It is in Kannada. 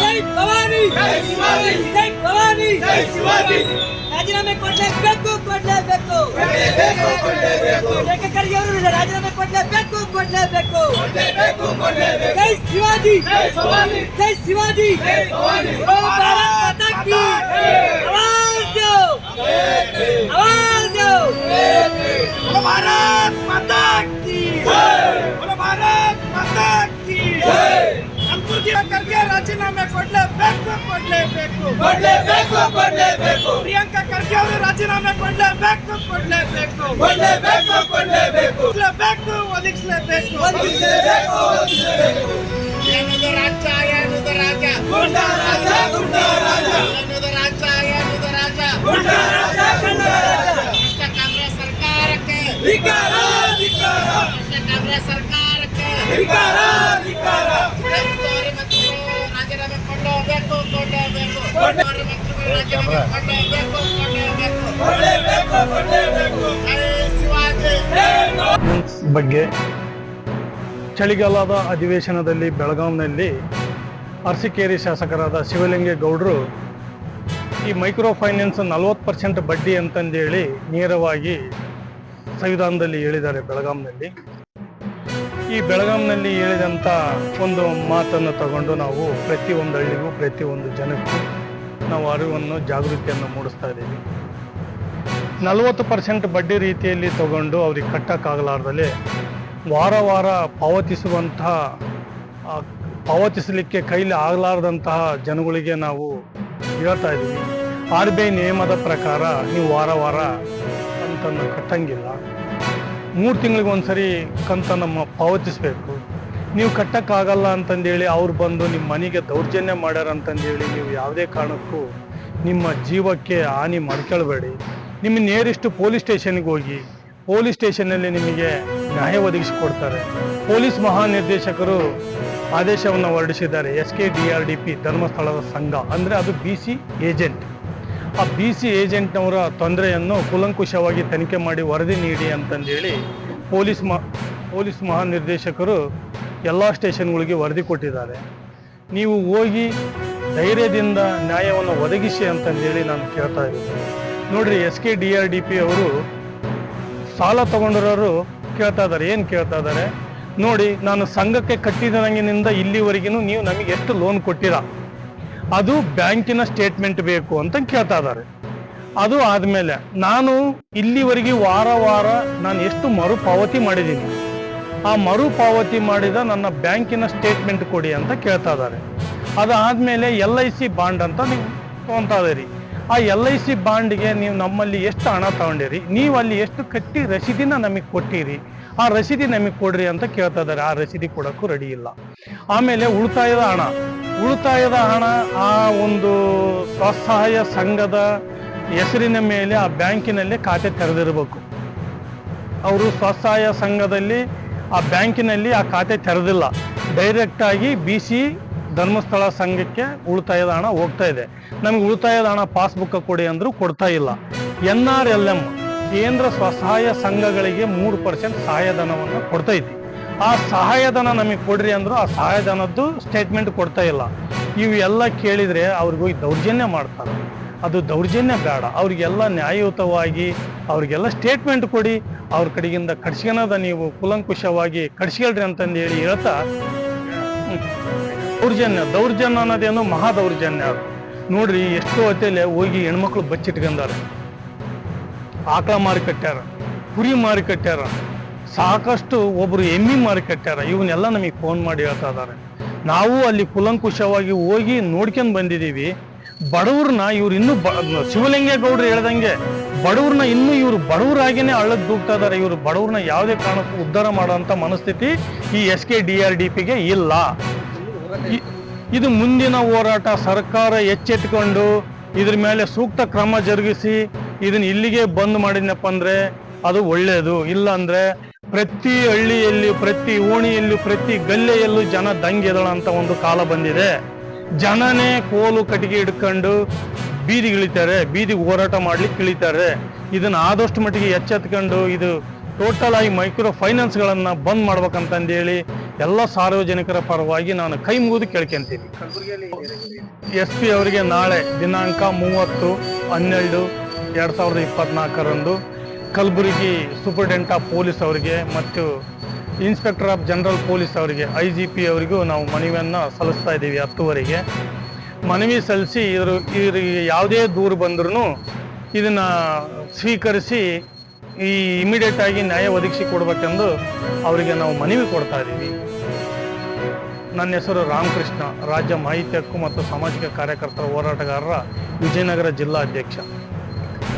ಜೈ ಭವಾನಿ, ಜೈ ಭವಾನಿ, ರಾಜೀನಾಮೆ ಕೊಡ್ಲೇಬೇಕು. ರೇಖಾ ಖರ್ಗೆ ಅವರು ರಾಜೀನಾಮೆ ಕೊಡ್ಲೇಬೇಕು. ಜೈ ಶಿವಾಜಿ, ಜೈ ಶಿವಾಜಿ, ಭಾರತ್ ಮಾತಾ ಕಿ ಆವಾಜ್ ದೋ, ಆವಾಜ್ ದೋ, ಭಾರತ್ ಮಾತಾ ಕಿ, ಭಾರತ್ ಮಾತಾ ಕಿ. ಖರ್ಗೆ ರಾಜೀನಾಮೆ ಕೊಡ್ಲೇಬೇಕು. ಪ್ರಿಯಾಂಕಾ ಖರ್ಗೆ ಅವರು ರಾಜೀನಾಮೆ ಕೊಡ್ಲೇಬೇಕು. ಒದಗಿಸಲೇಬೇಕು. ಏನುದು ರಾಜ್ಯ ಗುಂಡಾ ರಾಜ, ಏನುದು ರಾಜ್ಯ ಭ್ರಷ್ಟ ಕಾಂಗ್ರೆಸ್ ಸರ್ಕಾರಕ್ಕೆ, ಕಾಂಗ್ರೆಸ್ ಸರ್ಕಾರಕ್ಕೆ ಉಸ್ತುವಾರಿ ಮಂತ್ರಿಗಳು ರಾಜೀನಾಮೆ ಕೊಡಲೇಬೇಕು. ಉಸ್ತುವಾರಿ ಮಂತ್ರಿಗಳು ರಾಜೀನಾಮೆ ಕೊಡಲೇಬೇಕು. ಜೈ ಶಿವಾಜಿ. ಬಗ್ಗೆ ಚಳಿಗಾಲದ ಅಧಿವೇಶನದಲ್ಲಿ ಬೆಳಗಾವಿನಲ್ಲಿ ಅರಸೀಕೆರೆ ಶಾಸಕರಾದ ಶಿವಲಿಂಗೇಗೌಡರು ಈ ಮೈಕ್ರೋ ಫೈನಾನ್ಸ್ 40% ಬಡ್ಡಿ ಅಂತಂದೇಳಿ ನೇರವಾಗಿ ಸಂವಿಧಾನದಲ್ಲಿ ಹೇಳಿದ್ದಾರೆ. ಈ ಬೆಳಗಾವಿನಲ್ಲಿ ಹೇಳಿದಂಥ ಒಂದು ಮಾತನ್ನು ತಗೊಂಡು ನಾವು ಪ್ರತಿಯೊಂದು ಹಳ್ಳಿಗೂ ಪ್ರತಿಯೊಂದು ಜನಕ್ಕೂ ನಾವು ಅರಿವನ್ನು ಜಾಗೃತಿಯನ್ನು ಮೂಡಿಸ್ತಾ ಇದ್ದೀವಿ. 40% ಬಡ್ಡಿ ರೀತಿಯಲ್ಲಿ ತಗೊಂಡು ಅವ್ರಿಗೆ ಕಟ್ಟಕ್ಕಾಗಲಾರ್ದಲೇ ವಾರ ಪಾವತಿಸಲಿಕ್ಕೆ ಕೈಲಿ ಆಗಲಾರ್ದಂತಹ ಜನಗಳಿಗೆ ನಾವು ಹೇಳ್ತಾ ಇದ್ದೀವಿ. RBI ನಿಯಮದ ಪ್ರಕಾರ ನೀವು ವಾರ ಕಂತನ್ನು ಕಟ್ಟಂಗಿಲ್ಲ. 3 ತಿಂಗಳಿಗೊಂದ್ಸರಿ ಕಂತನ್ನು ಪಾವತಿಸಬೇಕು. ನೀವು ಕಟ್ಟಕ್ಕಾಗಲ್ಲ ಅಂತಂದೇಳಿ ಅವ್ರು ಬಂದು ನಿಮ್ಮ ಮನೆಗೆ ದೌರ್ಜನ್ಯ ಮಾಡ್ಯಾರ ಅಂತಂದೇಳಿ ನೀವು ಯಾವುದೇ ಕಾರಣಕ್ಕೂ ನಿಮ್ಮ ಜೀವಕ್ಕೆ ಹಾನಿ ಮಾಡ್ಕೊಳ್ಬೇಡಿ. ನಿಮ್ಮ ನೇರೆಸ್ಟ್ ಪೊಲೀಸ್ ಸ್ಟೇಷನ್ಗೆ ಹೋಗಿ, ಪೊಲೀಸ್ ಸ್ಟೇಷನ್ನಲ್ಲಿ ನಿಮಗೆ ನ್ಯಾಯ ಒದಗಿಸಿಕೊಡ್ತಾರೆ. ಪೊಲೀಸ್ ಮಹಾನಿರ್ದೇಶಕರು ಆದೇಶವನ್ನು ಹೊರಡಿಸಿದ್ದಾರೆ. SKDRDP ಧರ್ಮಸ್ಥಳದ ಸಂಘ ಅಂದರೆ ಅದು BC ಏಜೆಂಟ್. ಆ BC ಏಜೆಂಟ್ನವರ ತೊಂದರೆಯನ್ನು ಕೂಲಂಕುಷವಾಗಿ ತನಿಖೆ ಮಾಡಿ ವರದಿ ನೀಡಿ ಅಂತಂದೇಳಿ ಪೊಲೀಸ್ ಮಹಾನಿರ್ದೇಶಕರು ಎಲ್ಲ ಸ್ಟೇಷನ್ಗಳಿಗೆ ವರದಿ ಕೊಟ್ಟಿದ್ದಾರೆ. ನೀವು ಹೋಗಿ ಧೈರ್ಯದಿಂದ ನ್ಯಾಯವನ್ನು ಒದಗಿಸಿ ಅಂತಂದೇಳಿ ನಾನು ಕೇಳ್ತಾ ಇದ್ದೀನಿ. ನೋಡ್ರಿ, SKDRDP ಅವರು ಸಾಲ ತಗೊಂಡಿರೋರು ಕೇಳ್ತಾ ಇದ್ದಾರೆ. ಏನು ಕೇಳ್ತಾ ಇದ್ದಾರೆ ನೋಡಿ, ನಾನು ಸಂಘಕ್ಕೆ ಕಟ್ಟಿದಂಗಿನಿಂದ ಇಲ್ಲಿವರೆಗಿನೂ ನೀವು ನಮಗೆ ಎಷ್ಟು ಲೋನ್ ಕೊಟ್ಟಿರಾ, ಅದು ಬ್ಯಾಂಕಿನ ಸ್ಟೇಟ್ಮೆಂಟ್ ಬೇಕು ಅಂತ ಕೇಳ್ತಾ ಇದ್ದಾರೆ. ಅದು ಆದಮೇಲೆ ನಾನು ಇಲ್ಲಿವರೆಗೆ ವಾರ ನಾನು ಎಷ್ಟು ಮರುಪಾವತಿ ಮಾಡಿದ್ದೀನಿ, ಆ ಮರುಪಾವತಿ ಮಾಡಿದ ನನ್ನ ಬ್ಯಾಂಕಿನ ಸ್ಟೇಟ್ಮೆಂಟ್ ಕೊಡಿ ಅಂತ ಕೇಳ್ತಾ ಇದ್ದಾರೆ. ಅದಾದಮೇಲೆ LIC ಬಾಂಡ್ ಅಂತ ನೀವು ತೊಗೊತಾ ಇದ್ದೀರಿ. ಆ LIC ಬಾಂಡ್ಗೆ ನೀವು ನಮ್ಮಲ್ಲಿ ಎಷ್ಟು ಹಣ ತಗೊಂಡಿರಿ, ನೀವು ಅಲ್ಲಿ ಎಷ್ಟು ಕಟ್ಟಿ ರಸೀದಿನ ನಮಗೆ ಕೊಟ್ಟಿರಿ, ಆ ರಸೀದಿ ನಮಗೆ ಕೊಡ್ರಿ ಅಂತ ಕೇಳ್ತಾ ಇದ್ದಾರೆ. ಆ ರಸೀದಿ ಕೊಡೋಕ್ಕೂ ರೆಡಿ ಇಲ್ಲ. ಆಮೇಲೆ ಉಳಿತಾಯದ ಹಣ ಆ ಒಂದು ಸ್ವಸಹಾಯ ಸಂಘದ ಹೆಸರಿನ ಮೇಲೆ ಆ ಬ್ಯಾಂಕಿನಲ್ಲಿ ಖಾತೆ ತೆರೆದಿರಬೇಕು. ಅವರು ಸ್ವಸಹಾಯ ಸಂಘದಲ್ಲಿ ಆ ಬ್ಯಾಂಕಿನಲ್ಲಿ ಆ ಖಾತೆ ತೆರೆದಿಲ್ಲ. ಡೈರೆಕ್ಟಾಗಿ BC ಧರ್ಮಸ್ಥಳ ಸಂಘಕ್ಕೆ ಉಳಿತಾಯದ ಹಣ ಹೋಗ್ತಾ ಇದೆ. ನಮಗೆ ಉಳಿತಾಯದ ಹಣ ಪಾಸ್ಬುಕ್ ಕೊಡಿ ಅಂದರೂ ಕೊಡ್ತಾ ಇಲ್ಲ. NRLM ಕೇಂದ್ರ ಸ್ವಸಹಾಯ ಸಂಘಗಳಿಗೆ 3% ಸಹಾಯಧನವನ್ನು ಕೊಡ್ತೈತಿ. ಆ ಸಹಾಯಧನ ನಮಗೆ ಕೊಡ್ರಿ ಅಂದ್ರು ಆ ಸಹಾಯಧನದ್ದು ಸ್ಟೇಟ್ಮೆಂಟ್ ಕೊಡ್ತಾ ಇಲ್ಲ. ಇವೆಲ್ಲ ಕೇಳಿದರೆ ಅವ್ರಿಗೋಗಿ ದೌರ್ಜನ್ಯ ಮಾಡ್ತಾರೆ. ಅದು ದೌರ್ಜನ್ಯ ಬೇಡ. ಅವ್ರಿಗೆಲ್ಲ ನ್ಯಾಯಯುತವಾಗಿ ಅವ್ರಿಗೆಲ್ಲ ಸ್ಟೇಟ್ಮೆಂಟ್ ಕೊಡಿ, ಅವ್ರ ಕಡೆಗಿಂದ ಕಡ್ಸ್ಕೊಳದ ನೀವು ಕೂಲಂಕುಷವಾಗಿ ಕಡ್ಸ್ಕೊಳ್ರಿ ಅಂತಂದು ಹೇಳಿ ಹೇಳ್ತಾ, ದೌರ್ಜನ್ಯ ಅನ್ನೋದೇನು ಮಹಾ ದೌರ್ಜನ್ಯ. ಅದು ನೋಡ್ರಿ, ಎಷ್ಟೋ ಹೊತ್ತೇಲೆ ಹೋಗಿ ಹೆಣ್ಮಕ್ಳು ಬಚ್ಚಿಟ್ಕೊಂಡಾರೆ, ಆಕಳ ಮಾರಿ ಕಟ್ಟ್ಯಾರ, ಕುರಿ ಮಾರಿ ಕಟ್ಟ್ಯಾರ, ಸಾಕಷ್ಟು ಒಬ್ಬರು ಎಮ್ಮಿ ಮಾರಿ ಕಟ್ಟ್ಯಾರ. ಇವನ್ನೆಲ್ಲ ನಮಗೆ ಫೋನ್ ಮಾಡಿ ಹೇಳ್ತಾ ಇದ್ದಾರೆ. ನಾವು ಅಲ್ಲಿ ಕೂಲಂಕುಷವಾಗಿ ಹೋಗಿ ನೋಡ್ಕೊಂಡು ಬಂದಿದ್ದೀವಿ. ಬಡವ್ರನ್ನ ಇವ್ರು ಇನ್ನೂ ಶಿವಲಿಂಗೇಗೌಡರು ಹೇಳ್ದಂಗೆ ಬಡವ್ರನ್ನ ಇನ್ನೂ ಇವರು ಬಡವರಾಗಿನೇ ಹಳ್ಳಕ್ಕೆ ದೂಗ್ತಾ ಇದ್ದಾರೆ. ಇವರು ಬಡವ್ರನ್ನ ಯಾವುದೇ ಕಾರಣಕ್ಕೂ ಉದ್ಧಾರ ಮಾಡೋಂಥ ಮನಸ್ಥಿತಿ ಈ SKDRDPಗೆ ಇಲ್ಲ. ಇದು ಮುಂದಿನ ಹೋರಾಟ. ಸರ್ಕಾರ ಎಚ್ಚೆತ್ಕೊಂಡು ಇದ್ರ ಮೇಲೆ ಸೂಕ್ತ ಕ್ರಮ ಜರುಗಿಸಿ ಇದನ್ನ ಇಲ್ಲಿಗೆ ಬಂದ್ ಮಾಡಿದ್ನಪ್ಪ ಅಂದ್ರೆ ಅದು ಒಳ್ಳೆಯದು. ಇಲ್ಲ ಅಂದ್ರೆ ಪ್ರತಿ ಹಳ್ಳಿಯಲ್ಲಿ, ಪ್ರತಿ ಓಣಿಯಲ್ಲೂ, ಪ್ರತಿ ಗಲ್ಲೆಯಲ್ಲೂ ಜನ ದಂಗೆದಳಂತ ಒಂದು ಕಾಲ ಬಂದಿದೆ. ಜನನೇ ಕೋಲು ಕಟ್ಟಿಗೆ ಹಿಡ್ಕೊಂಡು ಬೀದಿಗಿಳಿತಾರೆ, ಬೀದಿಗೆ ಹೋರಾಟ ಮಾಡ್ಲಿಕ್ಕೆ ಇಳಿತಾರೆ. ಇದನ್ನ ಆದಷ್ಟು ಮಟ್ಟಿಗೆ ಎಚ್ಚೆತ್ಕೊಂಡು ಇದು ಟೋಟಲ್ ಆಗಿ ಮೈಕ್ರೋ ಫೈನಾನ್ಸ್ಗಳನ್ನು ಬಂದ್ ಮಾಡ್ಬೇಕಂತಂದೇಳಿ ಎಲ್ಲ ಸಾರ್ವಜನಿಕರ ಪರವಾಗಿ ನಾನು ಕೈ ಮುಗಿದು ಕೇಳ್ಕೊಂತೀನಿ. SP ಅವರಿಗೆ ನಾಳೆ ದಿನಾಂಕ 30/12/2024 ಕಲಬುರಗಿ ಸೂಪರಿಂಟೆಂಡೆಂಟ್ ಆಫ್ ಪೊಲೀಸ್ ಅವರಿಗೆ ಮತ್ತು ಇನ್ಸ್ಪೆಕ್ಟರ್ ಆಫ್ ಜನರಲ್ ಪೊಲೀಸ್ ಅವರಿಗೆ IGP ಅವರಿಗೂ ನಾವು ಮನವಿಯನ್ನು ಸಲ್ಲಿಸ್ತಾ ಇದ್ದೀವಿ. 10ವರೆಗೆ ಮನವಿ ಸಲ್ಲಿಸಿ ಇವರಿಗೆ ಯಾವುದೇ ದೂರು ಬಂದ್ರೂ ಇದನ್ನು ಸ್ವೀಕರಿಸಿ ಈ ಇಮಿಡಿಯೇಟ್ ಆಗಿ ನ್ಯಾಯ ಒದಗಿಸಿ ಕೊಡಬೇಕೆಂದು ಅವರಿಗೆ ನಾವು ಮನವಿ ಕೊಡ್ತಾ ಇದ್ದೀವಿ. ನನ್ನ ಹೆಸರು ರಾಮಕೃಷ್ಣ, ರಾಜ್ಯ ಮಾಹಿತಿ ಹಕ್ಕು ಮತ್ತು ಸಾಮಾಜಿಕ ಕಾರ್ಯಕರ್ತರ ಹೋರಾಟಗಾರರ ವಿಜಯನಗರ ಜಿಲ್ಲಾ ಅಧ್ಯಕ್ಷ.